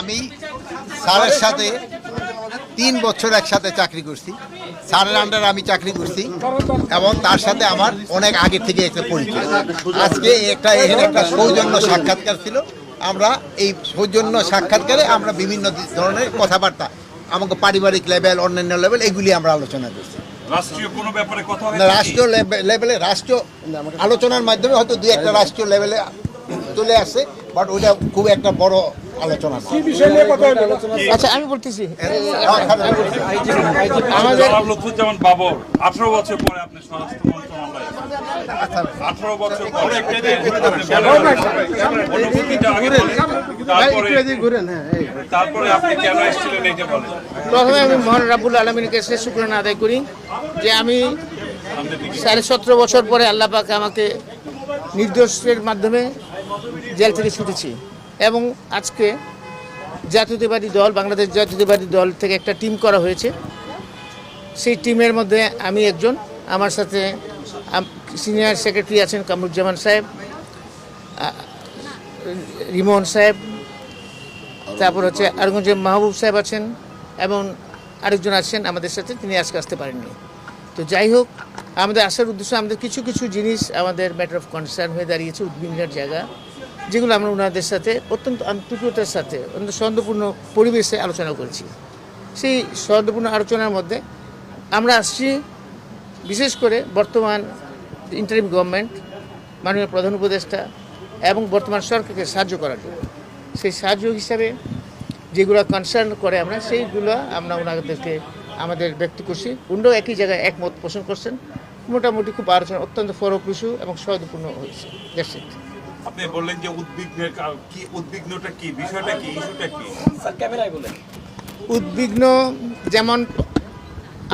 আমি স্যারের সাথে 3 বছর একসাথে চাকরি করছি। স্যারের আন্ডারে আমি চাকরি করছি এবং তার সাথে আমার অনেক আগে থেকে একটা পরিচয়। আজকে এখানে একটা সৌজন্য সাক্ষাৎকার ছিল। আমরা এই সৌজন্য সাক্ষাৎকারে আমরা বিভিন্ন ধরনের কথাবার্তা, আমাকে পারিবারিক লেভেল, অন্যান্য লেভেল, এগুলি আমরা আলোচনা করছি। রাষ্ট্রীয় কোনো ব্যাপারে কথা হয়? রাষ্ট্রীয় লেভেলে রাষ্ট্রীয় আলোচনার মাধ্যমে হয়তো দুই একটা রাষ্ট্রীয় লেভেলে চলে আসছে, বাট ওইটা খুব একটা বড় আলোচনা। আচ্ছা, আমি বলতেছি আমাদের লুৎফুজ্জামান বাবর 18 বছর পরে আপনি স্বরাষ্ট্র মন্ত্রণালয়ে 18 বছর পরে তারপরে আপনি কেন এসেছিলেন এইটা বলেন। প্রথমে আমি মহান রাব্বুল আলামিনের কাছে শুকরানা আদায় করি যে আমি 17.5 বছর পরে আল্লাহ পাক আমাকে নির্দোষের মাধ্যমে জেল থেকে ছুটেছি এবং আজকে জাতীয়তাবাদী দল, বাংলাদেশ জাতীয়তাবাদী দল থেকে একটা টিম করা হয়েছে। সেই টিমের মধ্যে আমি একজন, আমার সাথে সিনিয়র সেক্রেটারি আছেন কামরুজ্জামান সাহেব, রিমন সাহেব, তারপর হচ্ছে আরগঞ্জে মাহবুব সাহেব আছেন এবং আরেকজন আছেন আমাদের সাথে, তিনি আজকে আসতে পারেননি। তো যাই হোক, আমাদের আসার উদ্দেশ্য আমাদের কিছু কিছু জিনিস আমাদের ম্যাটার অফ কনসার্ন হয়ে দাঁড়িয়েছে, উদ্বিগ্নের জায়গা, যেগুলো আমরা ওনাদের সাথে অত্যন্ত আন্তরিকতার সাথে অত্যন্ত সৌহার্দ্যপূর্ণ পরিবেশে আলোচনা করেছি। সেই সৌহার্দ্যপূর্ণ আলোচনার মধ্যে আমরা আসছি বিশেষ করে বর্তমান ইন্টারিম গভর্নমেন্ট, মাননীয় প্রধান উপদেষ্টা এবং বর্তমান সরকারকে সাহায্য করার জন্য। সেই সাহায্য হিসাবে যেগুলো কনসার্ন করে আমরা সেইগুলো আমরা ওনাদেরকে আমাদের ব্যক্ত করছি। উনিও একই জায়গায় একমত পোষণ করছেন। মোটামুটি খুব আলোচনা অত্যন্ত ফলপ্রসূ এবং সৌহার্দ্যপূর্ণ হয়েছে। আপনি বললেন যে উদ্বিগ্নটা কি, বিষয়টা কি, ইস্যুটা কি? উদ্বিগ্ন যেমন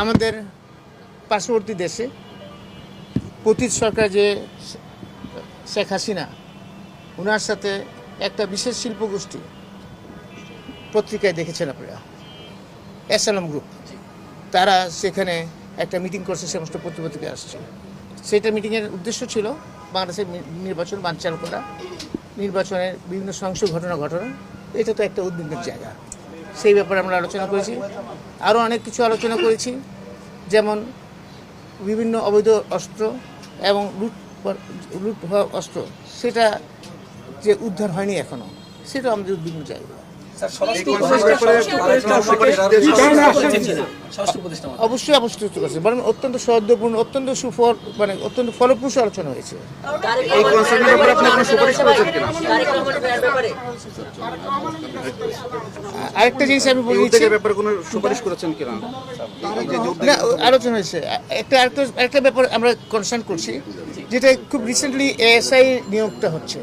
আমাদের পার্শ্ববর্তী দেশে পতিত সরকার যে শেখ হাসিনা, ওনার সাথে একটা বিশেষ শিল্পগোষ্ঠী, পত্রিকায় দেখেছেন আপনারা, এসএলএম গ্রুপ, তারা সেখানে একটা মিটিং করছে, সমস্ত পত্রিকা আসছে। সেইটা মিটিংয়ের উদ্দেশ্য ছিল বাংলাদেশের নির্বাচন বানচাল করা, নির্বাচনের বিভিন্ন সহিংস ঘটনা। এটা তো একটা উদ্বিগ্নের জায়গা। সেই ব্যাপারে আমরা আলোচনা করেছি। আরও অনেক কিছু আলোচনা করেছি, যেমন বিভিন্ন অবৈধ অস্ত্র এবং লুট হওয়া অস্ত্র, সেটা যে উদ্ধার হয়নি এখনও, সেটা আমাদের উদ্বিগ্ন জায়গা। অবশ্যই অবস্থিত করছে, বরং অত্যন্ত সৌহার্দ্যপূর্ণ, অত্যন্ত সুফল, মানে অত্যন্ত ফলপ্রসূ আলোচনা হয়েছে। আরেকটা জিনিস আমি বলছি, আলোচনা হয়েছে একটা ব্যাপার আমরা কনসার্ন করছি, যেটা খুব রিসেন্টলি এএসআই নিয়োগটা হচ্ছে।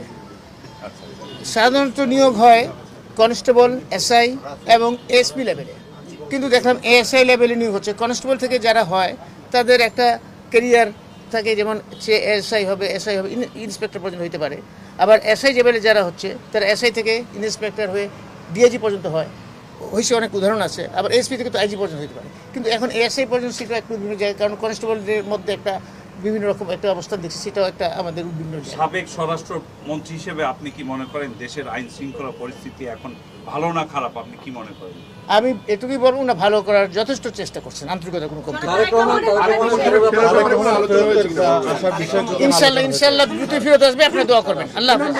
সাধারণত নিয়োগ হয় কনস্টেবল, এসআই এবং এসপি লেভেলে, কিন্তু দেখলাম এএসআই লেভেলে নিয়োগ হচ্ছে। কনস্টেবল থেকে যারা হয় তাদের একটা ক্যারিয়ার থাকে, যেমন সে এসআই হবে, এসআই হবে, ইন্সপেক্টর পর্যন্ত হতে পারে। আবার এসআই লেভেলে যারা হচ্ছে তারা এসআই থেকে ইন্সপেক্টর হয়ে ডিআইজি পর্যন্ত হয়েছে, অনেক উদাহরণ আছে। আবার এসপি থেকে তো আইজি পর্যন্ত হতে পারে, কিন্তু এখন এএসআই পর্যন্ত সেটা একটু বিভিন্ন জায়গায়, কারণ কনস্টেবলদের মধ্যে একটা বিভিন্ন রকম একটা অবস্থান দেখছি, সেটাও একটা আমাদের উদ্বিগ্ন। সাবেক স্বরাষ্ট্র মন্ত্রী হিসেবে আপনি কি মনে করেন দেশের আইন শৃঙ্খলা পরিস্থিতি এখন ভালো না খারাপ, আপনি কি মনে করেন? আমি এটুকুই বলবো না, ভালো করার যথেষ্ট চেষ্টা করছেন, আন্তরিকতা কোনো কমতি নেই। ইনশাল্লাহ দ্রুত ফেরত আসবে, আপনারা দোয়া করবেন। আল্লাহ হাফেজ।